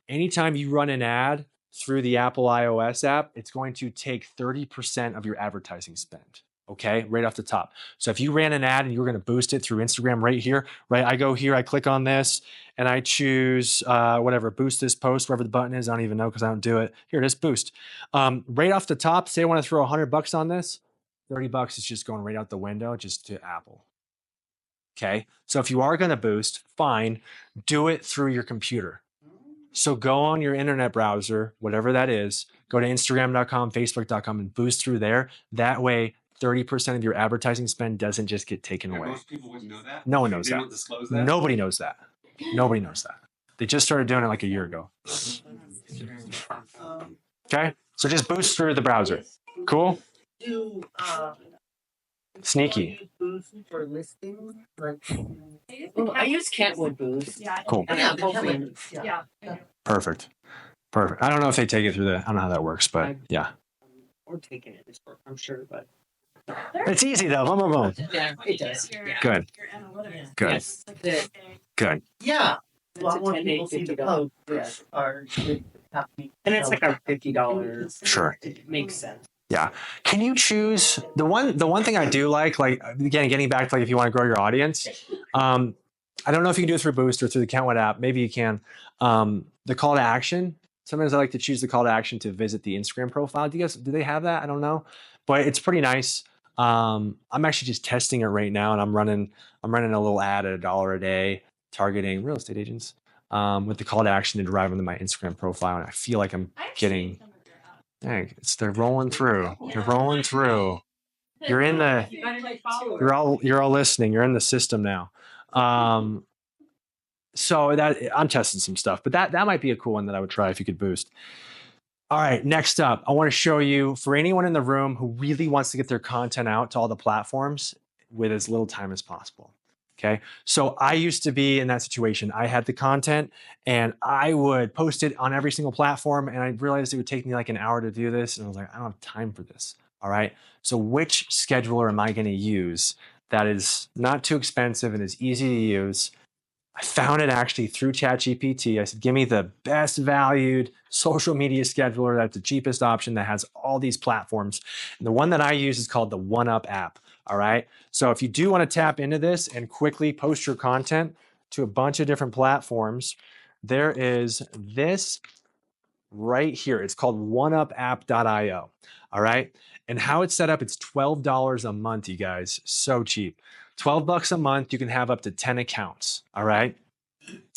anytime you run an ad through the Apple iOS app, it's going to take 30% of your advertising spend. Okay, right off the top. So if you ran an ad and you were going to boost it through Instagram right here, right? I go here, I click on this, and I choose boost this post, wherever the button is. I don't even know because I don't do it. Here it is, boost. Right off the top, say I want to throw $100 on this, $30 is just going right out the window just to Apple. Okay, so if you are going to boost, fine, do it through your computer. So go on your internet browser, whatever that is, go to Instagram.com, Facebook.com, and boost through there. That way, 30% of your advertising spend doesn't just get taken away. Most people wouldn't know that. No one knows They that. don't disclose that. Nobody knows that. Nobody knows that. They just started doing it like a year ago. Okay, so just boost through the browser. Cool. Sneaky. Boost for listings? I use Kentwood Boost. Yeah. Cool. Yeah. Perfect. I don't know if they take it through I don't know how that works, but yeah. Or taking it this work, I'm sure, but It's easy though. Boom, boom, boom. yeah, it does. Good. Your analytics. Good. It's like the same. Good. Yeah. It's A lot a more 10 people day, see the $50. posts are happy. And it's like our $50. Sure. It makes sense. Yeah. Can you choose the one thing I do like again, getting back to if you want to grow your audience, I don't know if you can do it through Boost or through the CapCut app. Maybe you can. The call to action. Sometimes I like to choose the call to action to visit the Instagram profile. Do they have that? I don't know, but it's pretty nice. I'm actually just testing it right now, and I'm running a little ad at $1 a day targeting real estate agents with the call to action to drive them to my Instagram profile, and I feel like I'm getting. Dang, they're rolling through. They're rolling through. You're in the. You gotta like follow. You're all listening. You're in the system now. So that I'm testing some stuff, but that might be a cool one that I would try if you could boost. All right, next up, I want to show you for anyone in the room who really wants to get their content out to all the platforms with as little time as possible. Okay, so I used to be in that situation. I had the content and I would post it on every single platform, and I realized it would take me like an hour to do this, and I was like, I don't have time for this. All right, so which scheduler am I going to use that is not too expensive and is easy to use? I found it actually through ChatGPT. I said, give me the best valued social media scheduler that's the cheapest option that has all these platforms. And the one that I use is called the OneUp app. All right. So if you do want to tap into this and quickly post your content to a bunch of different platforms, there is this right here. It's called oneupapp.io. All right. And how it's set up, it's $12 a month, you guys. So cheap. $12 a month, you can have up to 10 accounts. All right.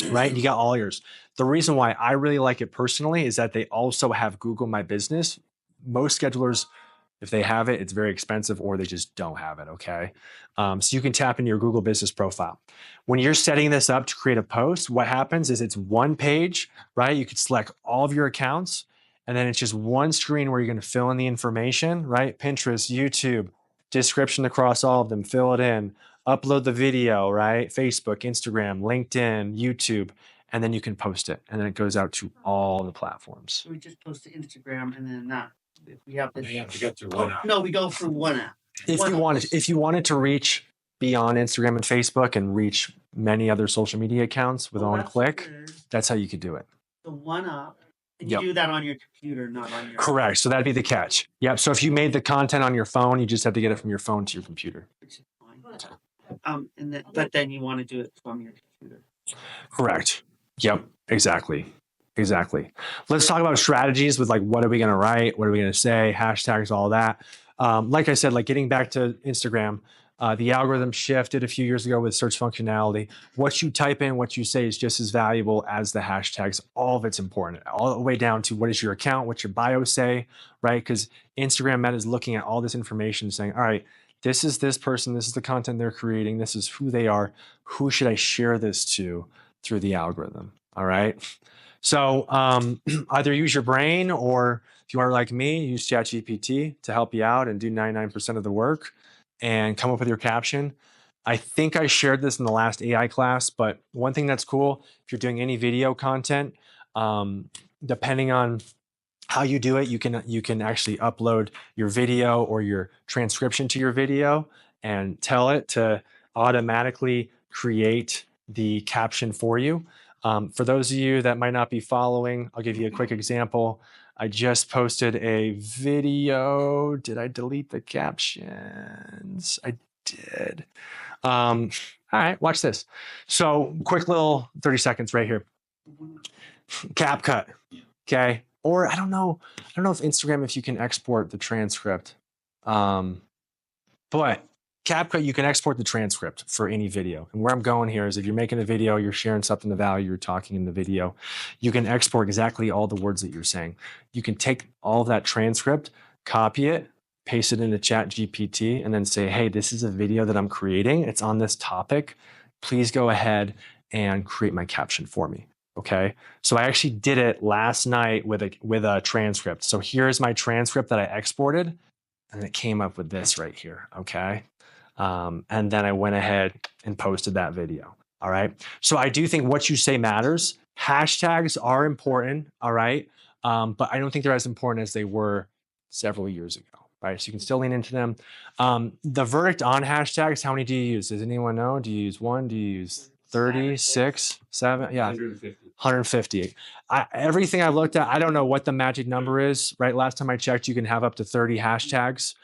Right. You got all yours. The reason why I really like it personally is that they also have Google My Business. Most schedulers, if they have it, it's very expensive or they just don't have it. Okay. So you can tap into your Google business profile. When you're setting this up to create a post, what happens is it's one page, right? You could select all of your accounts and then it's just one screen where you're going to fill in the information, right? Pinterest, YouTube, description across all of them, fill it in, upload the video, right? Facebook, Instagram, LinkedIn, YouTube, and then you can post it. And then it goes out to all the platforms. So we just post to Instagram and then not. If we have this. You have to get through one app. No, we go through one app. If you wanted to reach beyond Instagram and Facebook and reach many other social media accounts with one click, that's how you could do it. The one app. And Yep. you do that on your computer, not on your. Correct. So that'd be the catch. Yep. So if you made the content on your phone, you just have to get it from your phone to your computer. Which is fine. But then you want to do it from your computer. Correct. Yep. Exactly. Let's talk about strategies with like, what are we going to write? What are we going to say? Hashtags, all that. Like I said, like getting back to Instagram, the algorithm shifted a few years ago with search functionality. What you type in, what you say is just as valuable as the hashtags. All of it's important, all the way down to what is your account, what's your bio say, right? Because Instagram Meta is looking at all this information saying, all right, this is this person, this is the content they're creating, this is who they are. Who should I share this to through the algorithm? All right. So either use your brain, or if you are like me, use ChatGPT to help you out and do 99% of the work and come up with your caption. I think I shared this in the last AI class, but one thing that's cool, if you're doing any video content, depending on how you do it, you can actually upload your video or your transcription to your video and tell it to automatically create the caption for you. For those of you that might not be following, I'll give you a quick example. I just posted a video. Did I delete the captions? I did. All right, watch this. So quick little 30 seconds right here. CapCut, okay? Or I don't know if Instagram, if you can export the transcript. But CapCut, you can export the transcript for any video. And where I'm going here is if you're making a video, you're sharing something of value, you're talking in the video, you can export exactly all the words that you're saying. You can take all of that transcript, copy it, paste it into ChatGPT, and then say, hey, this is a video that I'm creating. It's on this topic. Please go ahead and create my caption for me. Okay. So I actually did it last night with a transcript. So here's my transcript that I exported, and it came up with this right here. Okay. And then I went ahead and posted that video. All right. So I do think what you say matters. Hashtags are important. All right. But I don't think they're as important as they were several years ago. Right. So you can still lean into them. The verdict on hashtags, how many do you use? Does anyone know? Do you use one? Do you use 30, 6, 7? Yeah. 150. Everything I looked at, I don't know what the magic number is. Right. Last time I checked, you can have up to 30 hashtags.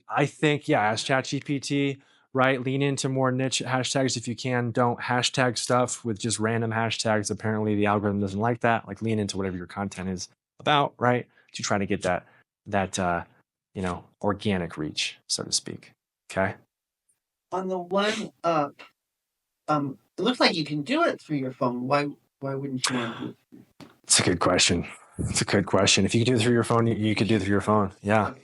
I think, yeah, ask ChatGPT, right? Lean into more niche hashtags if you can. Don't hashtag stuff with just random hashtags. Apparently, the algorithm doesn't like that. Like, lean into whatever your content is about, right? To try to get that organic reach, so to speak. Okay. On the one, it looks like you can do it through your phone. Why wouldn't you want to do it? It's a good question. If you could do it through your phone, you could do it through your phone. Yeah.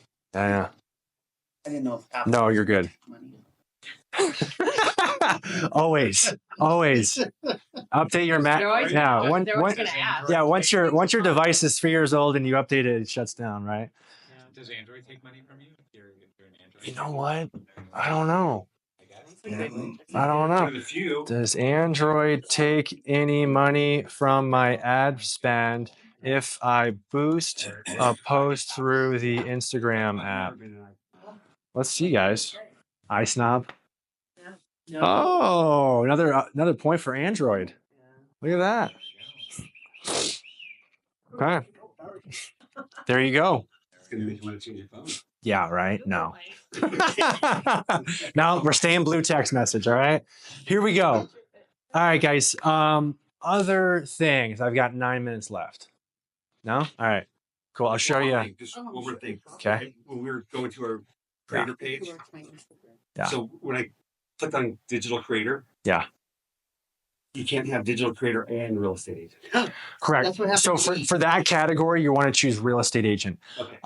I didn't know if Apple No, you're good. money. always update your Mac. Yeah, once your device is 3 years old and you update it, it shuts down, right? Does Android take money from you? You're an Android. You know what? I don't know. One know. of the few. Does Android take any money from my ad spend if I boost a post through the Instagram app? Let's see, guys. iSnob. Oh, another point for Android. Look at that. Okay. There you go. It's gonna make you want to change your phone. Yeah, right? No. Now we're staying blue text message, all right? Here we go. All right, guys. Other things. I've got 9 minutes left. No? All right. Cool. I'll show you. Just one more thing. Okay. When we were going to our creator page, Yeah. so when I clicked on digital creator, Yeah. you can't have digital creator and real estate agent. Correct. That's what happened So to me. for that category, you want to choose real estate agent. Okay.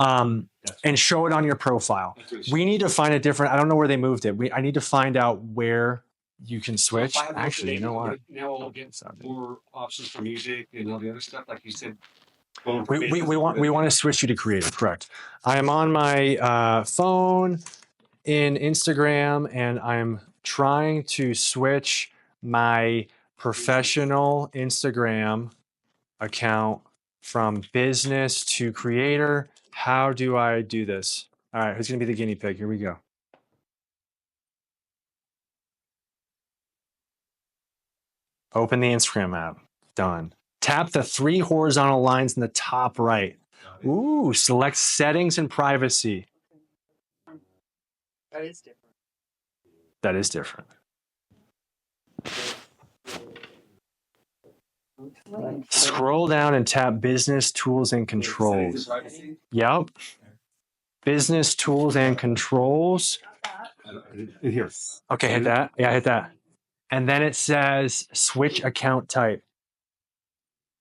And show it on your profile. That's what it should We need to find a different, I don't know where they moved it. I need to find out where you can switch. So if I have real Actually, you estate know agent, what? Now I'll get more options for music and all the other stuff, like you said. We want to switch you to creative, correct. I am on my phone in Instagram and I'm trying to switch my professional Instagram account from business to creator. How do I do this? All right, who's going to be the guinea pig? Here we go. Open the Instagram app. Done. Tap the 3 horizontal lines in the top right. Ooh, select settings and privacy. That is different. That is different. Scroll down and tap business tools and controls. Yep. Business tools and controls. Here. Okay, hit that. Yeah, hit that. And then it says switch account type.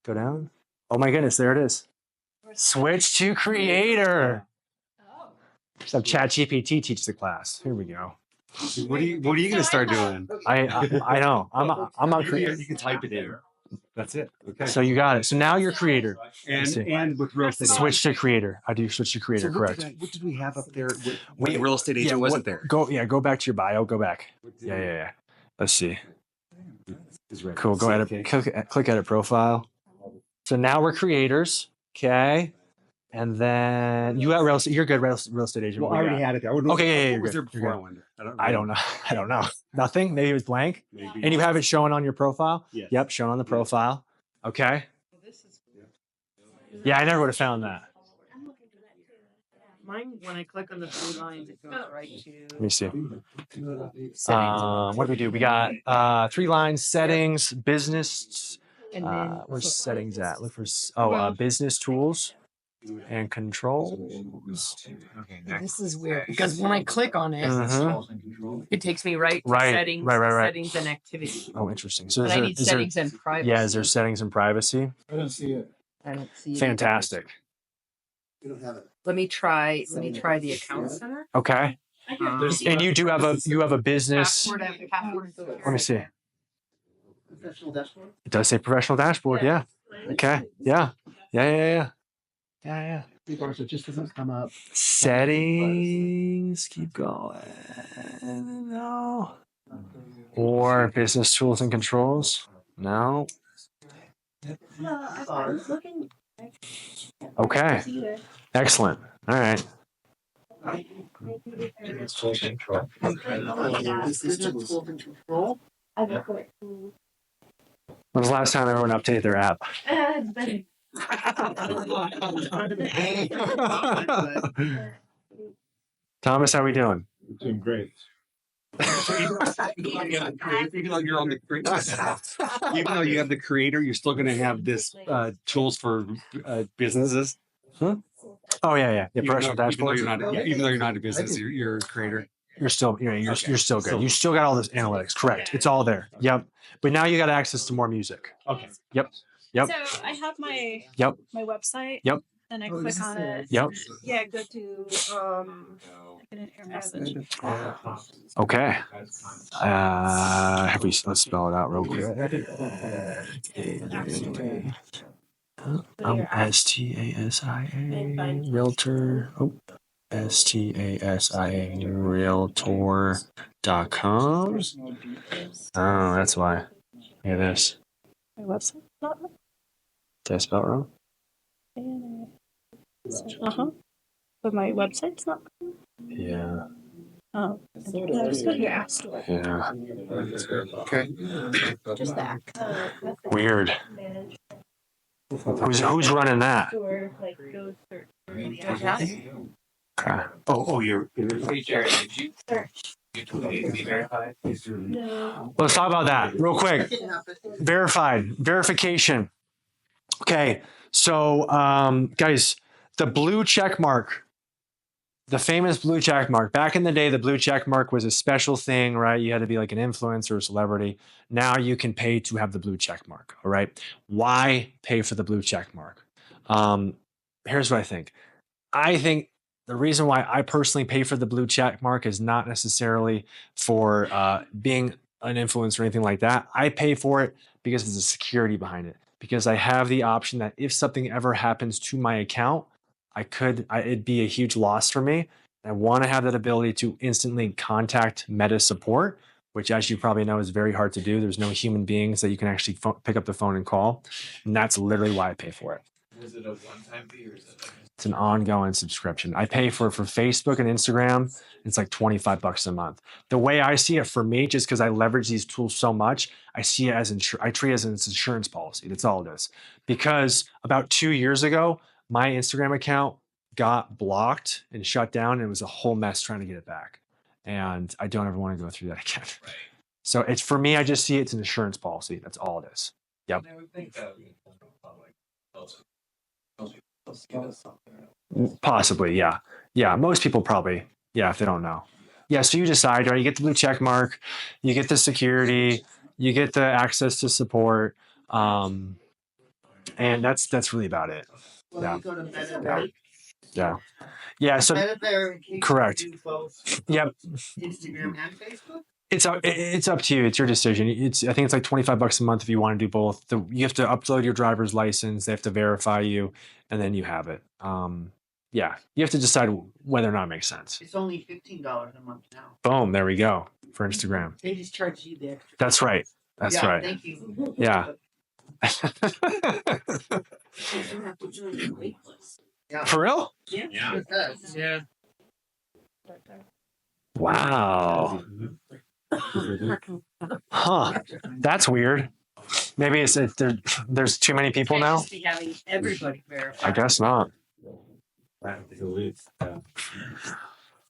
Go down. Oh my goodness, there it is. Switch to creator. So ChatGPT teach the class. Here we go. What are you gonna start doing? I know. I'm a creator. You can type it in. That's it. Okay. So you got it. So now you're creator. Let's see. And with real estate Switch to creator. I do switch to creator, correct. What did we have up there? We- Real estate agent wasn't there. Go back to your bio. Go back. Yeah. Let's see. Cool. Go edit. Click edit profile. So now we're creators. Okay. And then you got real estate. You're good real estate agent. Well, What I we already got? had it there. Okay, yeah, What was you're there good. before? You're I wonder. I don't know. I don't know. Nothing. Maybe it was blank. Maybe. And you have it showing on your profile. Yes. Yep, shown on the profile. Okay. Yeah, I never would have found that. Mine, when I click on the 3 lines, it goes right to. Let me see. Settings. What do we do? We got 3 lines, settings, business. And then Where's settings at? Look for Well- business tools and controls. this is weird because when I click on it, Mhm. it takes me right to Right, settings, right. settings and activity. Oh, interesting. So But I need settings and privacy. yeah, is there settings and privacy? I don't see it. I don't see it. Fantastic. We don't have it. Let me try the account center. Okay. And you do have a business. Password. Let me see. Professional dashboard? It does say professional dashboard. Yeah. Okay. Yeah. Yeah. Because it just doesn't come up. Settings. Keep going. No. Or business tools and controls. No. I was looking. Okay. Excellent. All right. Business tools and control. I've been going. When was the last time everyone updated their app? It's been. Thomas, how we doing? Doing great. Even though you're on the even though you have the creator, you're still going to have this tools for businesses. Oh yeah. The professional dashboard. Even though you're not a business, you're a creator. You're still good. You still got all this analytics. Correct. It's all there. Yep. But now you got access to more music. Okay. Yep. So I have my Yep. my website. Yep. and I click on it. Yep. Yeah, go to I didn't hear message. Okay. Let's spell it out real quick. STASIA Realtor. Oh, STASIA Realtor.com. Oh, that's why. Look at this. My website not Did I spell it wrong? but my website's not. Yeah. Oh, no, just go to your app store. Yeah. Okay. Just that. Weird. Who's running that? Store, like go search. Okay. Oh, you're. Hey, Jared, did you Search. be verified? No. Let's talk about that real quick. Verification. Okay. So, guys, the blue check mark, the famous blue check mark. Back in the day, the blue check mark was a special thing, right? You had to be like an influencer or celebrity. Now you can pay to have the blue check mark. All right. Why pay for the blue check mark? Here's what I think. I think the reason why I personally pay for the blue check mark is not necessarily for being an influencer or anything like that. I pay for it because there's a security behind it. Because I have the option that if something ever happens to my account, it'd be a huge loss for me. I want to have that ability to instantly contact Meta support, which, as you probably know, is very hard to do. There's no human beings that you can actually pick up the phone and call. And that's literally why I pay for it. Is it a one-time fee or is it? It's an ongoing subscription. I pay for Facebook and Instagram. It's like $25 a month. The way I see it for me, just because I leverage these tools so much, I see it as I treat it as an insurance policy. That's all it is. Because about 2 years ago, my Instagram account got blocked and shut down, and it was a whole mess trying to get it back. And I don't ever want to go through that again. Right. So it's for me, I just see it's an insurance policy. That's all it is. Yep. I would think that would be public. Possibly, yeah. Yeah, most people probably, yeah, if they don't know. Yeah, so you decide, right? You get the blue check mark, you get the security, you get the access to support, and that's really about it. Well, Yeah. you go to Meta, Yeah. Yeah, so Meta verification. correct. Do both Yep. Instagram and Facebook. It's up to you. It's your decision. I think it's like $25 a month if you want to do both. You have to upload your driver's license. They have to verify you, and then you have it. Yeah, you have to decide whether or not it makes sense. It's only $15 a month now. Boom, there we go for Instagram. They just charge you the extra. That's right. That's Yeah, right. Thank you. Yeah. Yeah. For real? Yeah. It does. Yeah. Wow. Huh. That's weird. Maybe there's too many people now. Just be having everybody verify. I guess not.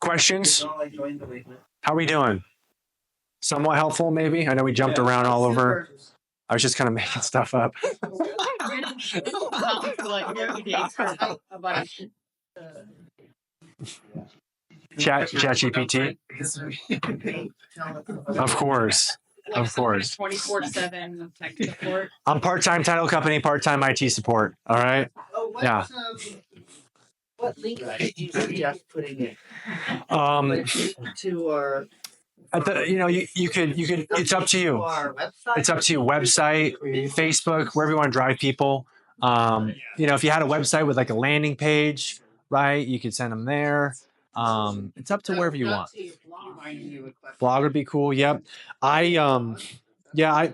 Questions? I joined the wait list. How are we doing? Somewhat helpful, maybe? I know we jumped around all over. I was just kind of making stuff up. Chat GPT? Of course. Of course. 24/7 tech support. I'm part-time title company, part-time IT support. All right. Oh, what, Yeah. What link did you suggest putting in Um, to our? you could. It's up to you. Our website. It's up to you. Website, Facebook, wherever you want to drive people. If you had a website with like a landing page, right? You could send them there. It's up to wherever you want. Blog would be cool. Yep. I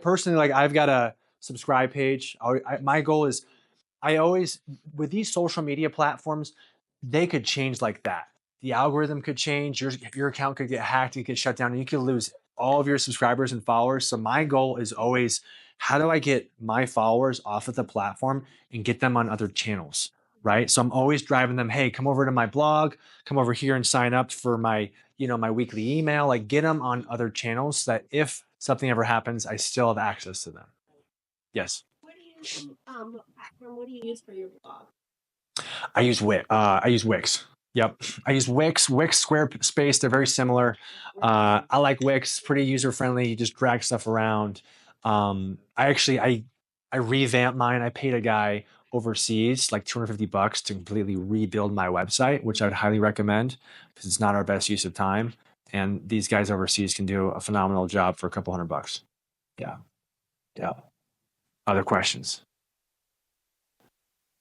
personally I've got a subscribe page. My goal is with these social media platforms, they could change like that. The algorithm could change. Your account could get hacked. It could get shut down, and you could lose all of your subscribers and followers. So my goal is always, how do I get my followers off of the platform and get them on other channels, right? So I'm always driving them, hey, come over to my blog, come over here and sign up for my weekly email, like get them on other channels so that if something ever happens, I still have access to them. Yes. What do you use for your blog? I use Wix. Yep. I use Wix, Squarespace. They're very similar. I like Wix, pretty user-friendly. You just drag stuff around. I revamped mine. I paid a guy overseas like $250 to completely rebuild my website, which I would highly recommend because it's not our best use of time. And these guys overseas can do a phenomenal job for a couple $100. Yeah. Yeah. Other questions?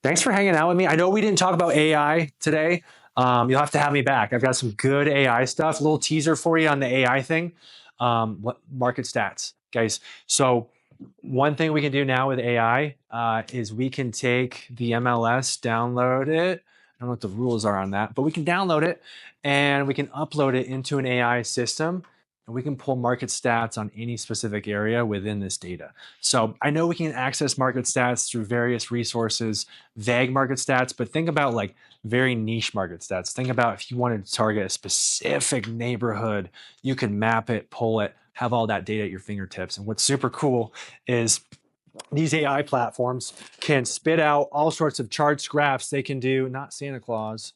Thanks for hanging out with me. I know we didn't talk about AI today. You'll have to have me back. I've got some good AI stuff. A little teaser for you on the AI thing. What market stats, guys? So one thing we can do now with AI is we can take the MLS, download it. I don't know what the rules are on that, but we can download it and we can upload it into an AI system. And we can pull market stats on any specific area within this data. So I know we can access market stats through various resources, vague market stats, but think about like very niche market stats. Think about if you wanted to target a specific neighborhood, you can map it, pull it, have all that data at your fingertips. And what's super cool is these AI platforms can spit out all sorts of charts, graphs. They can do, not Santa Claus,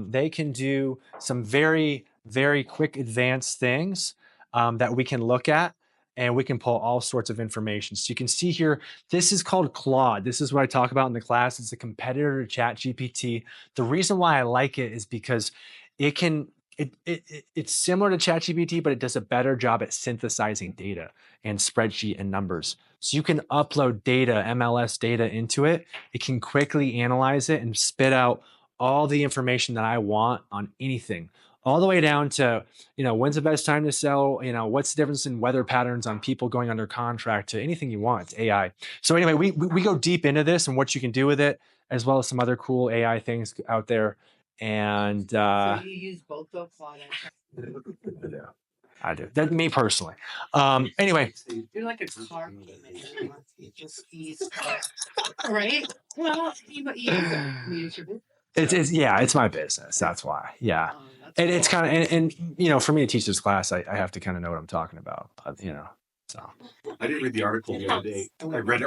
they can do some very, very quick advanced things that we can look at, and we can pull all sorts of information. So you can see here, this is called Claude. This is what I talk about in the class. It's a competitor to ChatGPT. The reason why I like it is because it's similar to ChatGPT, but it does a better job at synthesizing data and spreadsheet and numbers. So you can upload data, MLS data into it. It can quickly analyze it and spit out all the information that I want on anything, all the way down to, when's the best time to sell? What's the difference in weather patterns on people going under contract, to anything you want. It's AI. So anyway, we go deep into this and what you can do with it, as well as some other cool AI things out there. And So you use both those Claude and I do. That's me personally. Anyway, you're like a car payment. You just ease right? Well, you use your business. it's my business. That's why. Yeah. And it's kind of, and for me to teach this class, I have to kind of know what I'm talking about, so. I didn't read the article the other day. I read